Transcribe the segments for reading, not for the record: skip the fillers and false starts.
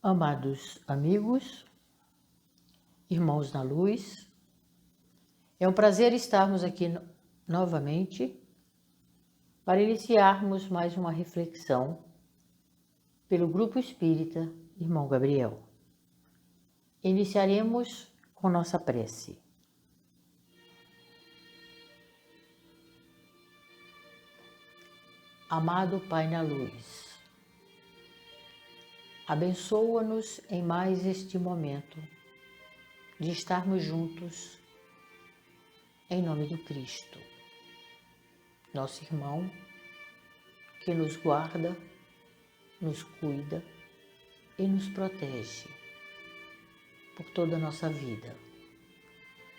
Amados amigos, irmãos na luz, é um prazer estarmos aqui novamente para iniciarmos mais uma reflexão pelo Grupo Espírita Irmão Gabriel. Iniciaremos com nossa prece. Amado Pai na luz, abençoa-nos em mais este momento de estarmos juntos em nome do Cristo, nosso irmão que nos guarda, nos cuida e nos protege por toda a nossa vida.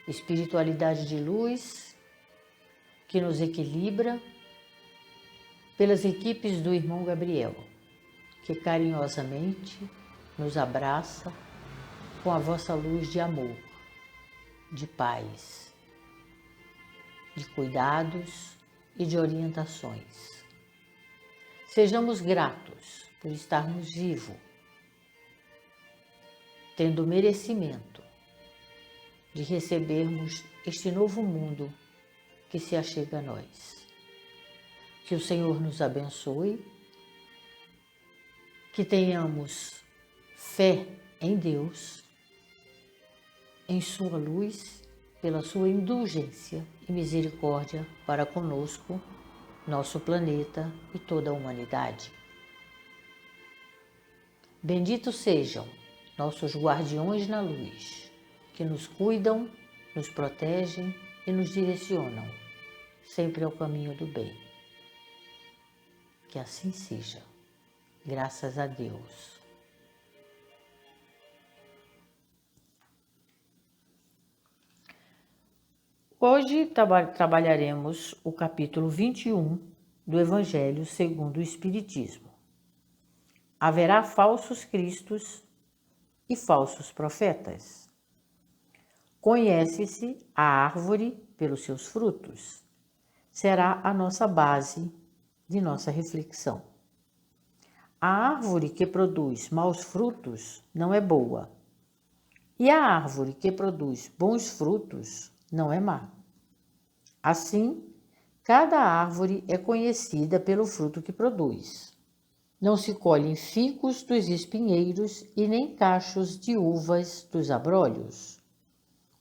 Espiritualidade de luz que nos equilibra pelas equipes do irmão Gabriel, que carinhosamente nos abraça com a vossa luz de amor, de paz, de cuidados e de orientações. Sejamos gratos por estarmos vivos, tendo o merecimento de recebermos este novo mundo que se achega a nós. Que o Senhor nos abençoe, que tenhamos fé em Deus, em sua luz, pela sua indulgência e misericórdia para conosco, nosso planeta e toda a humanidade. Benditos sejam nossos guardiões na luz, que nos cuidam, nos protegem e nos direcionam sempre ao caminho do bem. Que assim seja, graças a Deus. Hoje trabalharemos o capítulo 21 do Evangelho segundo o Espiritismo. Haverá falsos cristos e falsos profetas. Conhece-se a árvore pelos seus frutos. Será a nossa base de nossa reflexão. A árvore que produz maus frutos não é boa, e a árvore que produz bons frutos não é má. Assim, cada árvore é conhecida pelo fruto que produz. Não se colhem figos dos espinheiros e nem cachos de uvas dos abrolhos.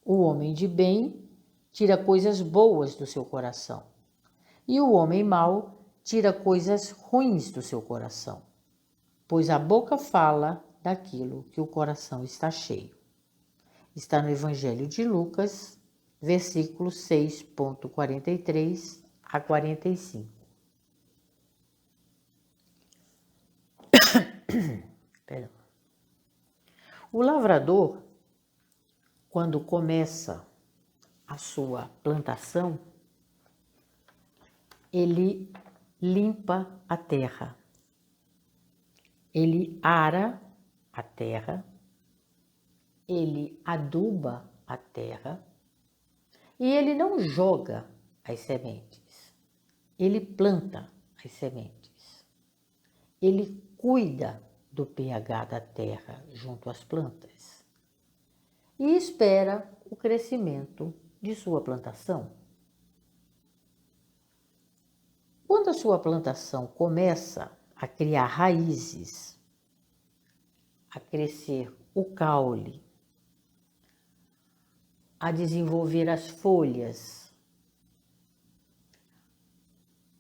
O homem de bem tira coisas boas do seu coração, e o homem mau tira coisas ruins do seu coração, pois a boca fala daquilo que o coração está cheio. Está no Evangelho de Lucas, versículo 6.43 a 45. Perdão. O lavrador, quando começa a sua plantação, ele limpa a terra, ele ara a terra, ele aduba a terra e ele não joga as sementes, ele planta as sementes, ele cuida do pH da terra junto às plantas e espera o crescimento de sua plantação. Quando a sua plantação começa a criar raízes, a crescer o caule, a desenvolver as folhas,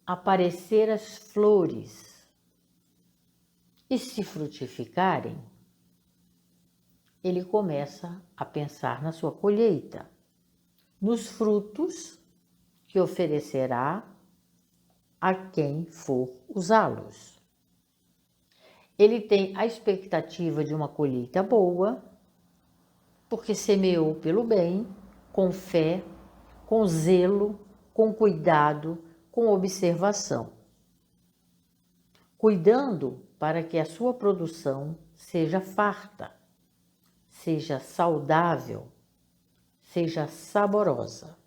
aparecer as flores e se frutificarem, ele começa a pensar na sua colheita, nos frutos que oferecerá a quem for usá-los. Ele tem a expectativa de uma colheita boa, porque semeou pelo bem, com fé, com zelo, com cuidado, com observação, cuidando para que a sua produção seja farta, seja saudável, seja saborosa.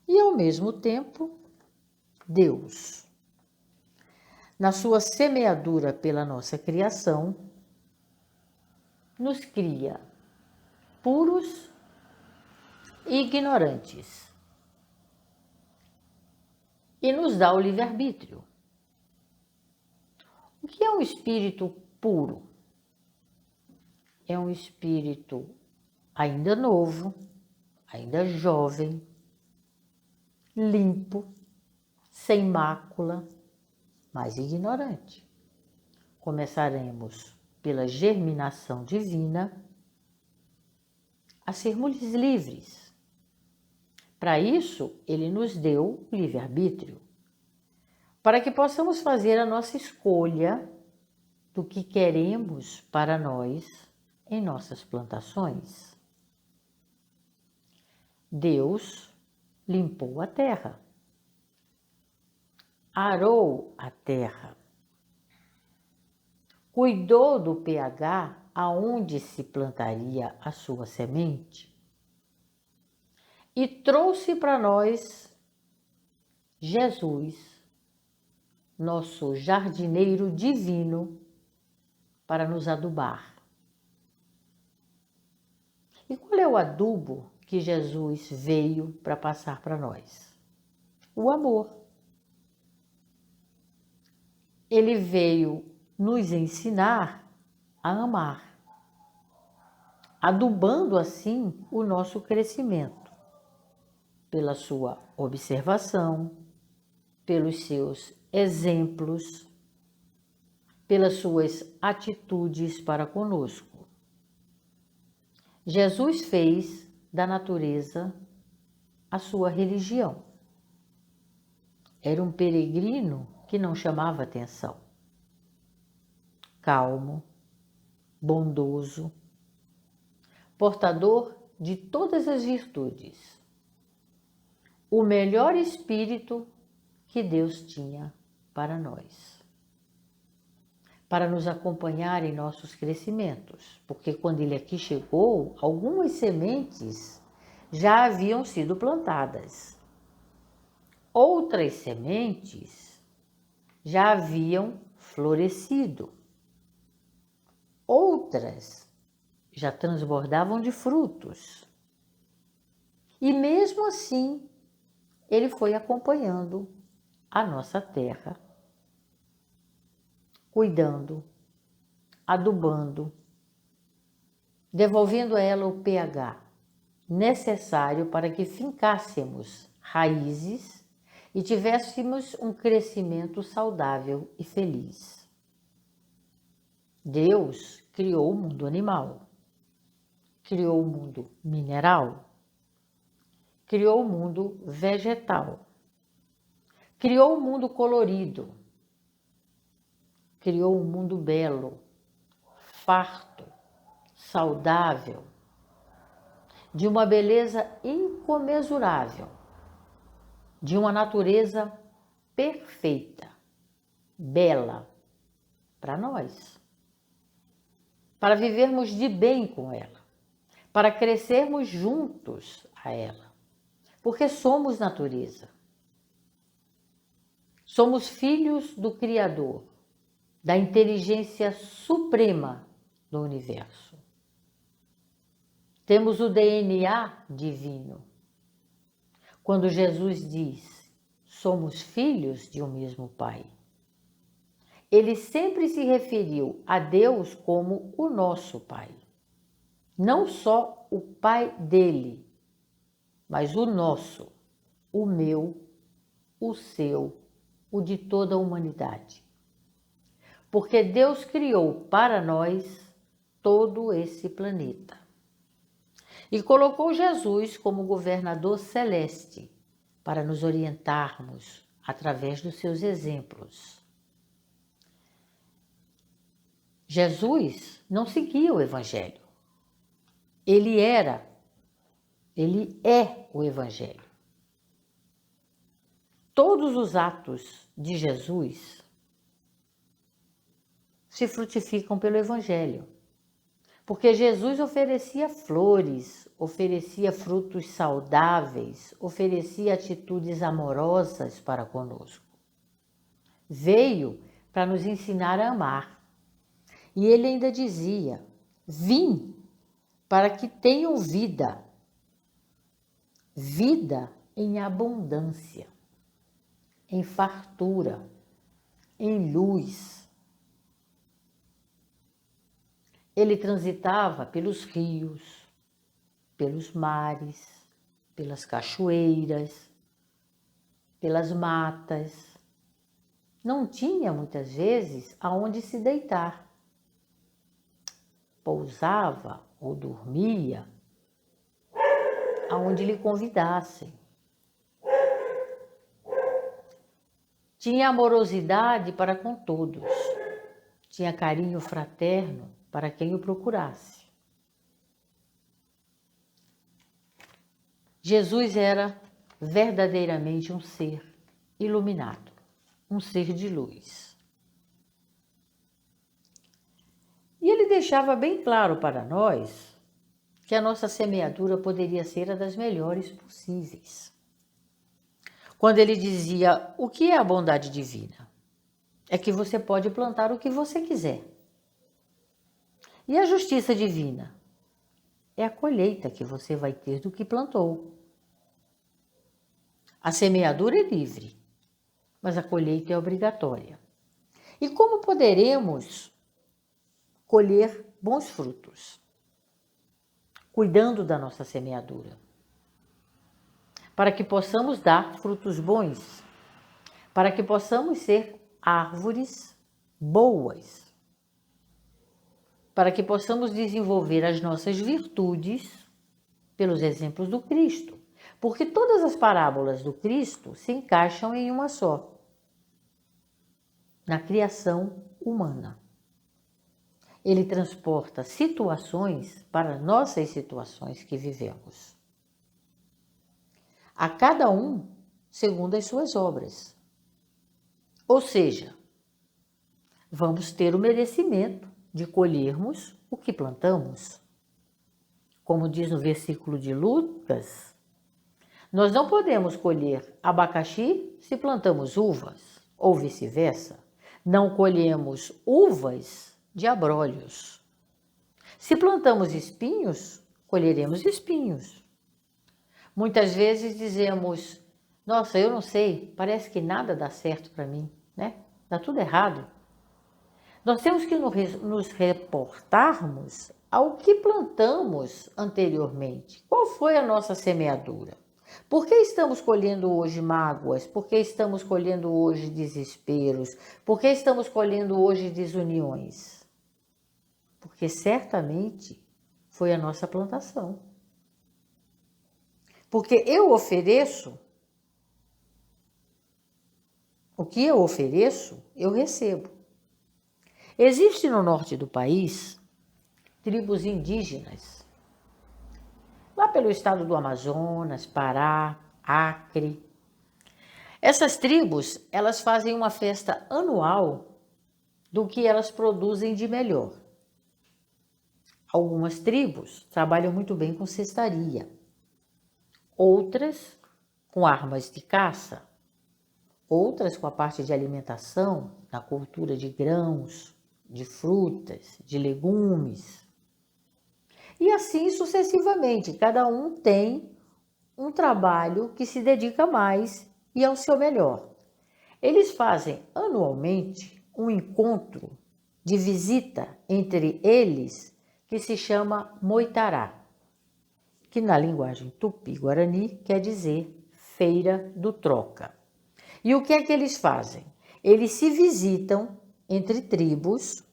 E ao mesmo tempo, Deus, na sua semeadura pela nossa criação, nos cria puros e ignorantes e nos dá o livre-arbítrio. O que é um espírito puro? É um espírito ainda novo, ainda jovem, limpo, sem mácula, mas ignorante. Começaremos pela germinação divina a sermos livres. Para isso, ele nos deu o livre-arbítrio, para que possamos fazer a nossa escolha do que queremos para nós em nossas plantações. Deus limpou a terra, arou a terra, cuidou do pH aonde se plantaria a sua semente e trouxe para nós Jesus, nosso jardineiro divino, para nos adubar. E qual é o adubo que Jesus veio para passar para nós? O amor. Ele veio nos ensinar a amar, adubando assim o nosso crescimento, pela sua observação, pelos seus exemplos, pelas suas atitudes para conosco. Jesus fez da natureza a sua religião. Era um peregrino que não chamava atenção. Calmo, bondoso, portador de todas as virtudes. O melhor espírito que Deus tinha para nós. Para nos acompanhar em nossos crescimentos, porque quando ele aqui chegou, algumas sementes já haviam sido plantadas. Outras sementes já haviam florescido. Outras já transbordavam de frutos. E mesmo assim, ele foi acompanhando a nossa terra, cuidando, adubando, devolvendo a ela o pH necessário para que fincássemos raízes e tivéssemos um crescimento saudável e feliz. Deus criou o mundo animal, criou o mundo mineral, criou o mundo vegetal, criou o mundo colorido, criou um mundo belo, farto, saudável, de uma beleza incomensurável, de uma natureza perfeita, bela, para nós, para vivermos de bem com ela, para crescermos juntos a ela, porque somos natureza. Somos filhos do Criador, da inteligência suprema do universo. Temos o DNA divino. Quando Jesus diz, somos filhos de um mesmo Pai, ele sempre se referiu a Deus como o nosso Pai. Não só o Pai dele, mas o nosso, o meu, o seu, o de toda a humanidade. Porque Deus criou para nós todo esse planeta e colocou Jesus como governador celeste para nos orientarmos através dos seus exemplos. Jesus não seguia o Evangelho. Ele é o Evangelho. Todos os atos de Jesus se frutificam pelo Evangelho. Porque Jesus oferecia flores, oferecia frutos saudáveis, oferecia atitudes amorosas para conosco. Veio para nos ensinar a amar. E ele ainda dizia, Vim para que tenham vida, vida em abundância, em fartura, em luz. Ele transitava pelos rios, pelos mares, pelas cachoeiras, pelas matas. Não tinha muitas vezes aonde se deitar. Pousava ou dormia aonde lhe convidassem. Tinha amorosidade para com todos. Tinha carinho fraterno para quem o procurasse. Jesus era verdadeiramente um ser iluminado, um ser de luz. E ele deixava bem claro para nós que a nossa semeadura poderia ser a das melhores possíveis. Quando ele dizia: o que é a bondade divina? É que você pode plantar o que você quiser. E a justiça divina? É a colheita que você vai ter do que plantou. A semeadura é livre, mas a colheita é obrigatória. E como poderemos colher bons frutos? Cuidando da nossa semeadura, para que possamos dar frutos bons, para que possamos ser árvores boas, para que possamos desenvolver as nossas virtudes pelos exemplos do Cristo, porque todas as parábolas do Cristo se encaixam em uma só, na criação humana. Ele transporta situações para nossas situações que vivemos. A cada um segundo as suas obras. Ou seja, vamos ter o merecimento de colhermos o que plantamos. Como diz no versículo de Lucas, nós não podemos colher abacaxi se plantamos uvas, ou vice-versa. Não colhemos uvas de abrolhos. Se plantamos espinhos, colheremos espinhos. Muitas vezes dizemos: nossa, eu não sei, parece que nada dá certo para mim, né? Dá tudo errado. Nós temos que nos reportarmos ao que plantamos anteriormente. Qual foi a nossa semeadura? Por que estamos colhendo hoje mágoas? Por que estamos colhendo hoje desesperos? Por que estamos colhendo hoje desuniões? Porque certamente foi a nossa plantação. Porque eu ofereço, o que eu ofereço, eu recebo. Existe no norte do país tribos indígenas, lá pelo estado do Amazonas, Pará, Acre. Essas tribos, elas fazem uma festa anual do que elas produzem de melhor. Algumas tribos trabalham muito bem com cestaria, outras com armas de caça, outras com a parte de alimentação, na cultura de grãos, de frutas, de legumes. E assim sucessivamente, cada um tem um trabalho que se dedica mais e ao seu melhor. Eles fazem anualmente um encontro de visita entre eles que se chama Moitará, que na linguagem tupi-guarani quer dizer Feira do Troca. E o que é que eles fazem? Eles se visitam entre tribos,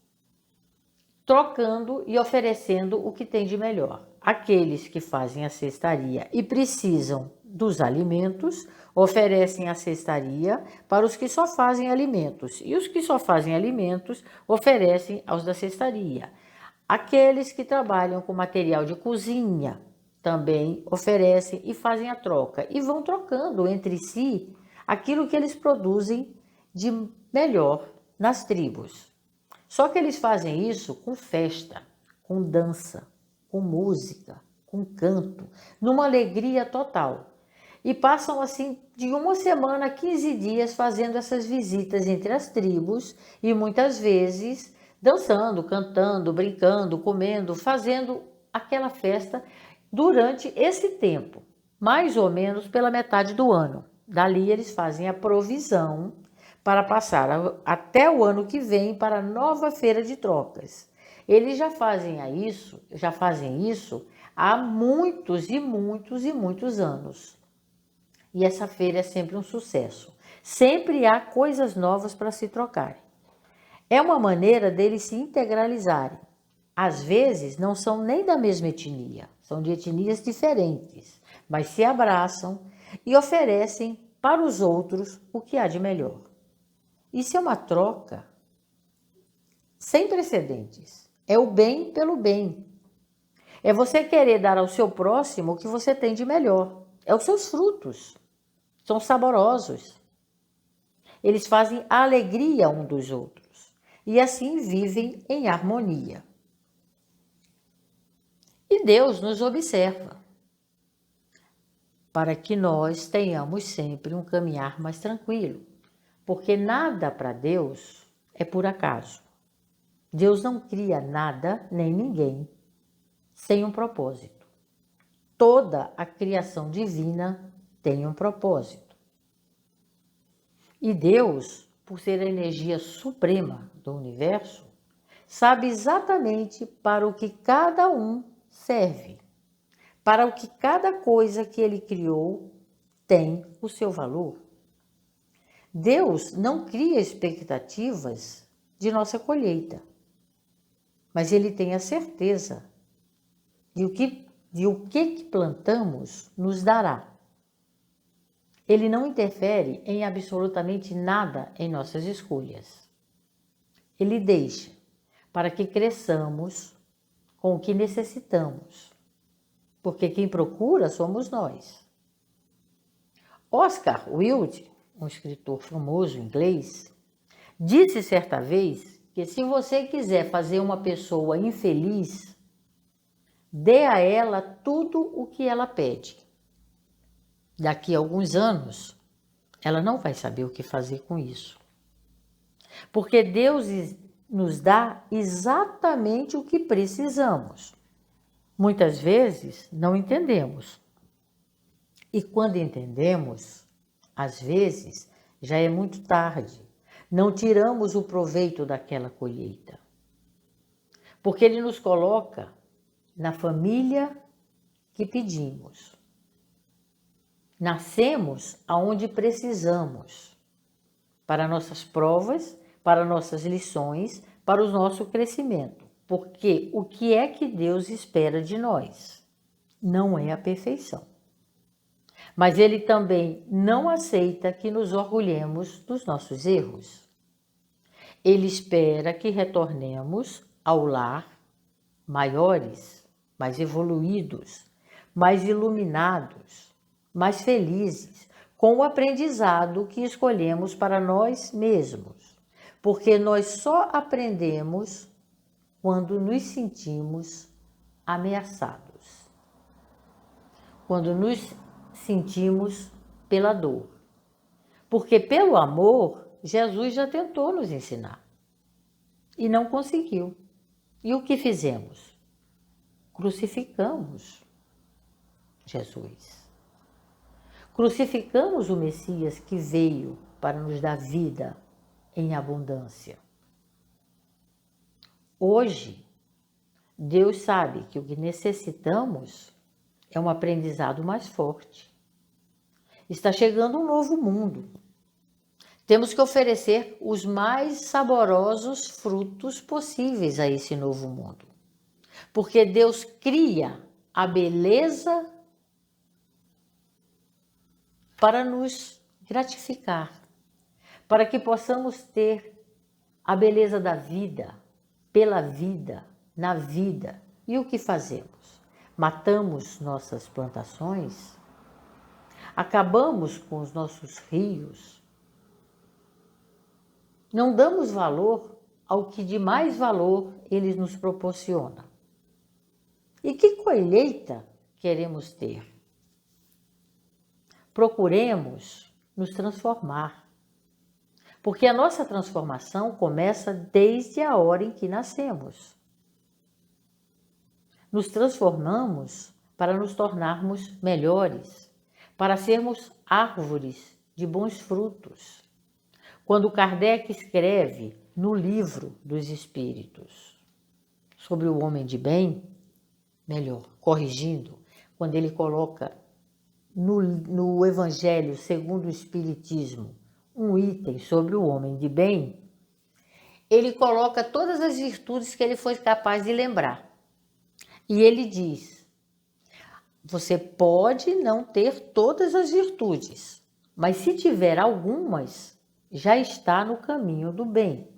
trocando e oferecendo o que tem de melhor. Aqueles que fazem a cestaria e precisam dos alimentos, oferecem a cestaria para os que só fazem alimentos. E os que só fazem alimentos, oferecem aos da cestaria. Aqueles que trabalham com material de cozinha, também oferecem e fazem a troca. E vão trocando entre si aquilo que eles produzem de melhor nas tribos. Só que eles fazem isso com festa, com dança, com música, com canto, numa alegria total. E passam assim de uma semana a 15 dias fazendo essas visitas entre as tribos e muitas vezes dançando, cantando, brincando, comendo, fazendo aquela festa durante esse tempo, mais ou menos pela metade do ano. Dali eles fazem a provisão para passar até o ano que vem para a nova feira de trocas. Eles já fazem isso há muitos e muitos e muitos anos. E essa feira é sempre um sucesso. Sempre há coisas novas para se trocarem. É uma maneira deles se integralizarem. Às vezes não são nem da mesma etnia, são de etnias diferentes, mas se abraçam e oferecem para os outros o que há de melhor. Isso é uma troca sem precedentes. É o bem pelo bem. É você querer dar ao seu próximo o que você tem de melhor. É os seus frutos. São saborosos. Eles fazem a alegria um dos outros. E assim vivem em harmonia. E Deus nos observa para que nós tenhamos sempre um caminhar mais tranquilo. Porque nada para Deus é por acaso. Deus não cria nada nem ninguém sem um propósito. Toda a criação divina tem um propósito. E Deus, por ser a energia suprema do universo, sabe exatamente para o que cada um serve, para o que cada coisa que ele criou tem o seu valor. Deus não cria expectativas de nossa colheita, mas ele tem a certeza de o que plantamos nos dará. Ele não interfere em absolutamente nada em nossas escolhas. Ele deixa para que cresçamos com o que necessitamos, porque quem procura somos nós. Oscar Wilde, um escritor famoso inglês, disse certa vez que se você quiser fazer uma pessoa infeliz, dê a ela tudo o que ela pede. Daqui a alguns anos, ela não vai saber o que fazer com isso. Porque Deus nos dá exatamente o que precisamos. Muitas vezes não entendemos. E quando entendemos, às vezes já é muito tarde. Não tiramos o proveito daquela colheita. Porque Ele nos coloca na família que pedimos. Nascemos aonde precisamos, para nossas provas, para nossas lições, para o nosso crescimento. Porque o que é que Deus espera de nós? Não é a perfeição. Mas Ele também não aceita que nos orgulhemos dos nossos erros. Ele espera que retornemos ao lar maiores, mais evoluídos, mais iluminados, mais felizes, com o aprendizado que escolhemos para nós mesmos, porque nós só aprendemos quando nos sentimos ameaçados, quando nos sentimos pela dor, porque pelo amor Jesus já tentou nos ensinar e não conseguiu. E o que fizemos? Crucificamos Jesus. Crucificamos o Messias que veio para nos dar vida em abundância. Hoje, Deus sabe que o que necessitamos é um aprendizado mais forte. Está chegando um novo mundo. Temos que oferecer os mais saborosos frutos possíveis a esse novo mundo. Porque Deus cria a beleza para nos gratificar, para que possamos ter a beleza da vida, pela vida, na vida. E o que fazemos? Matamos nossas plantações? Acabamos com os nossos rios? Não damos valor ao que de mais valor Ele nos proporciona. E que colheita queremos ter? Procuremos nos transformar, Porque a nossa transformação começa desde a hora em que nascemos. Nos transformamos para nos tornarmos melhores, para sermos árvores de bons frutos. Quando Kardec escreve no Livro dos Espíritos sobre o homem de bem, melhor, corrigindo, quando ele coloca no Evangelho segundo o Espiritismo um item sobre o homem de bem, ele coloca todas as virtudes que ele foi capaz de lembrar. E ele diz: você pode não ter todas as virtudes, mas se tiver algumas, já está no caminho do bem,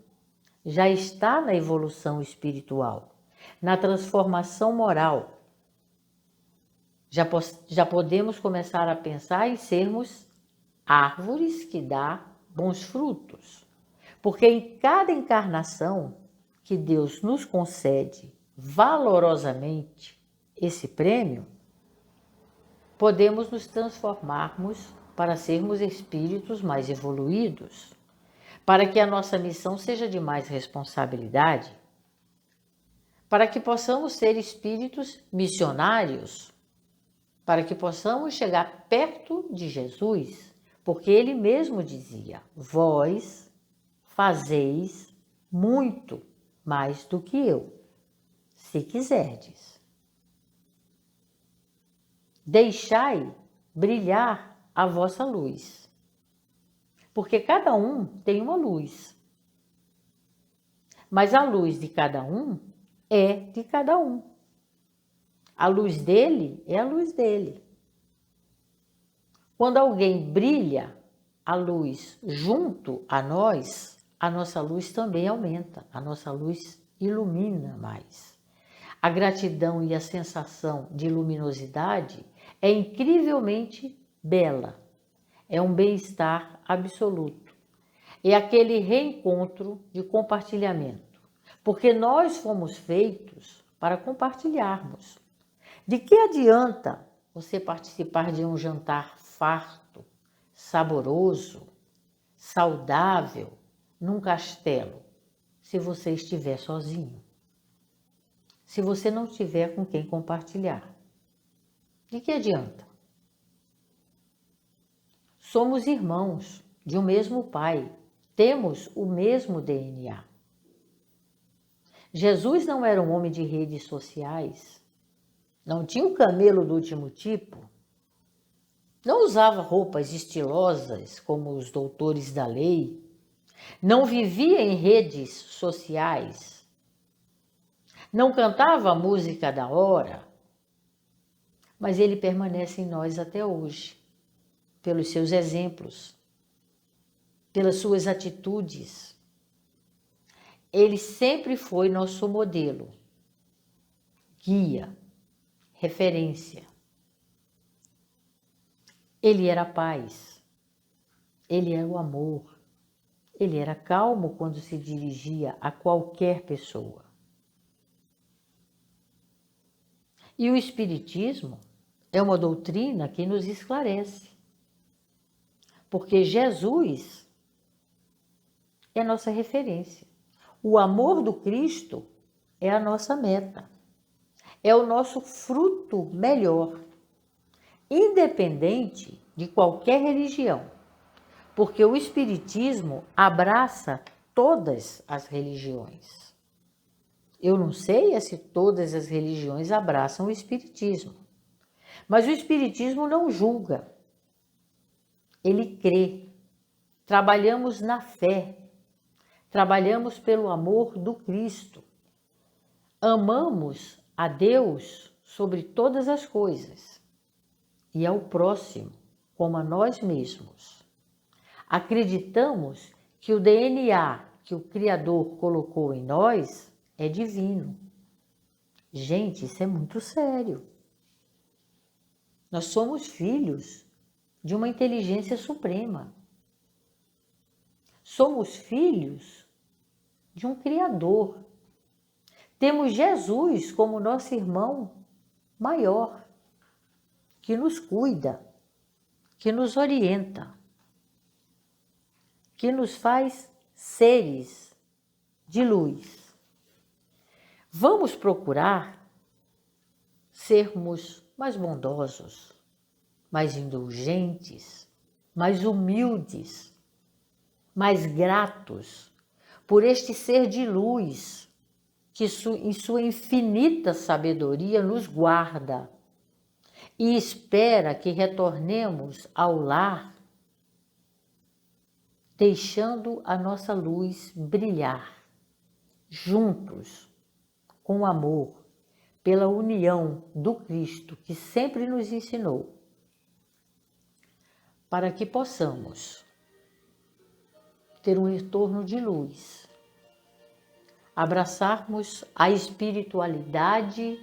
já está na evolução espiritual, na transformação moral. Já podemos começar a pensar em sermos árvores que dão bons frutos. Porque em cada encarnação que Deus nos concede valorosamente esse prêmio, podemos nos transformarmos para sermos espíritos mais evoluídos, para que a nossa missão seja de mais responsabilidade, para que possamos ser espíritos missionários, para que possamos chegar perto de Jesus, porque ele mesmo dizia: vós fazeis muito mais do que eu, se quiserdes. Deixai brilhar a vossa luz, porque cada um tem uma luz, mas a luz de cada um é de cada um. A luz dele é a luz dele. Quando alguém brilha a luz junto a nós, a nossa luz também aumenta, a nossa luz ilumina mais. A gratidão e a sensação de luminosidade é incrivelmente bela, é um bem-estar absoluto, é aquele reencontro de compartilhamento, porque nós fomos feitos para compartilharmos. De que adianta você participar de um jantar farto, saboroso, saudável, num castelo, se você estiver sozinho? Se você não tiver com quem compartilhar, de que adianta? Somos irmãos de um mesmo Pai, temos o mesmo DNA. Jesus não era um homem de redes sociais, não tinha o camelo do último tipo, não usava roupas estilosas como os doutores da lei, não vivia em redes sociais, não cantava a música da hora, mas ele permanece em nós até hoje, pelos seus exemplos, pelas suas atitudes. Ele sempre foi nosso modelo, guia, referência. Ele era a paz, ele era o amor, ele era calmo quando se dirigia a qualquer pessoa. E o Espiritismo é uma doutrina que nos esclarece, porque Jesus é nossa referência. O amor do Cristo é a nossa meta, é o nosso fruto melhor, independente de qualquer religião, porque o Espiritismo abraça todas as religiões. Eu não sei se todas as religiões abraçam o Espiritismo, mas o Espiritismo não julga, ele crê. Trabalhamos na fé, trabalhamos pelo amor do Cristo. Amamos a Deus sobre todas as coisas e ao próximo como a nós mesmos. Acreditamos que o DNA que o Criador colocou em nós é divino. Gente, isso é muito sério. Nós somos filhos de uma inteligência suprema. Somos filhos de um Criador. Temos Jesus como nosso irmão maior, que nos cuida, que nos orienta, que nos faz seres de luz. Vamos procurar sermos mais bondosos, mais indulgentes, mais humildes, mais gratos por este ser de luz que em sua infinita sabedoria nos guarda e espera que retornemos ao lar, deixando a nossa luz brilhar, juntos, com amor, pela união do Cristo que sempre nos ensinou, para que possamos ter um retorno de luz, abraçarmos a espiritualidade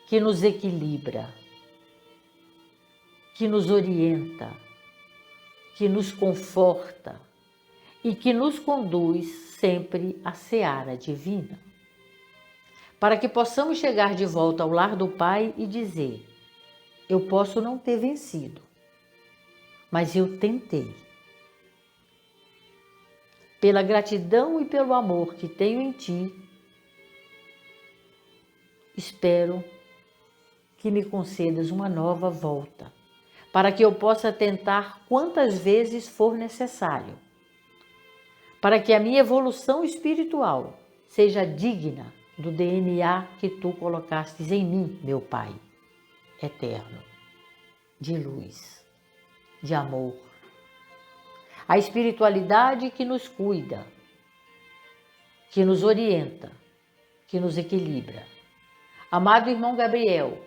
que nos equilibra, que nos orienta, que nos conforta e que nos conduz sempre à seara divina, para que possamos chegar de volta ao lar do Pai e dizer: eu posso não ter vencido, mas eu tentei. Pela gratidão e pelo amor que tenho em ti, espero que me concedas uma nova volta, para que eu possa tentar quantas vezes for necessário, para que a minha evolução espiritual seja digna do DNA que tu colocastes em mim, meu Pai eterno, de luz, de amor. A espiritualidade que nos cuida, que nos orienta, que nos equilibra. Amado irmão Gabriel,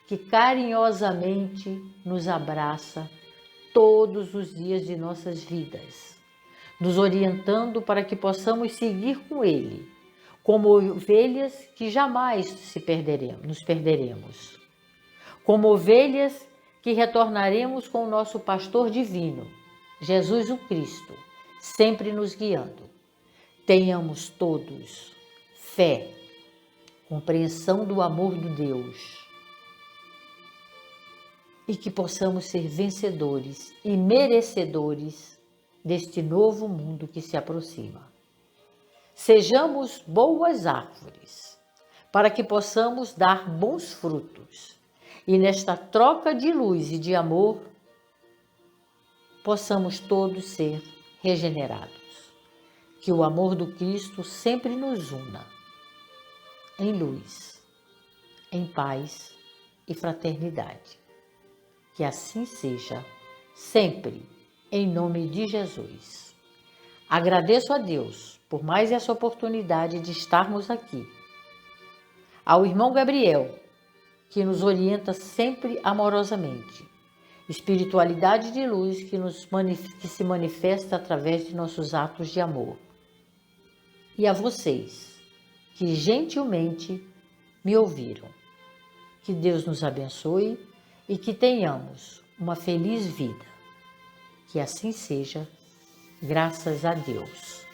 que carinhosamente nos abraça todos os dias de nossas vidas, nos orientando para que possamos seguir com ele, como ovelhas que jamais nos perderemos, como ovelhas que retornaremos com o nosso pastor divino, Jesus o Cristo, sempre nos guiando. Tenhamos todos fé, compreensão do amor de Deus e que possamos ser vencedores e merecedores deste novo mundo que se aproxima. Sejamos boas árvores, para que possamos dar bons frutos e nesta troca de luz e de amor possamos todos ser regenerados. Que o amor do Cristo sempre nos una em luz, em paz e fraternidade. Que assim seja, sempre, em nome de Jesus. Agradeço a Deus por mais essa oportunidade de estarmos aqui. Ao irmão Gabriel, que nos orienta sempre amorosamente. Espiritualidade de luz que se manifesta através de nossos atos de amor. E a vocês, que gentilmente me ouviram. Que Deus nos abençoe e que tenhamos uma feliz vida. Que assim seja, graças a Deus.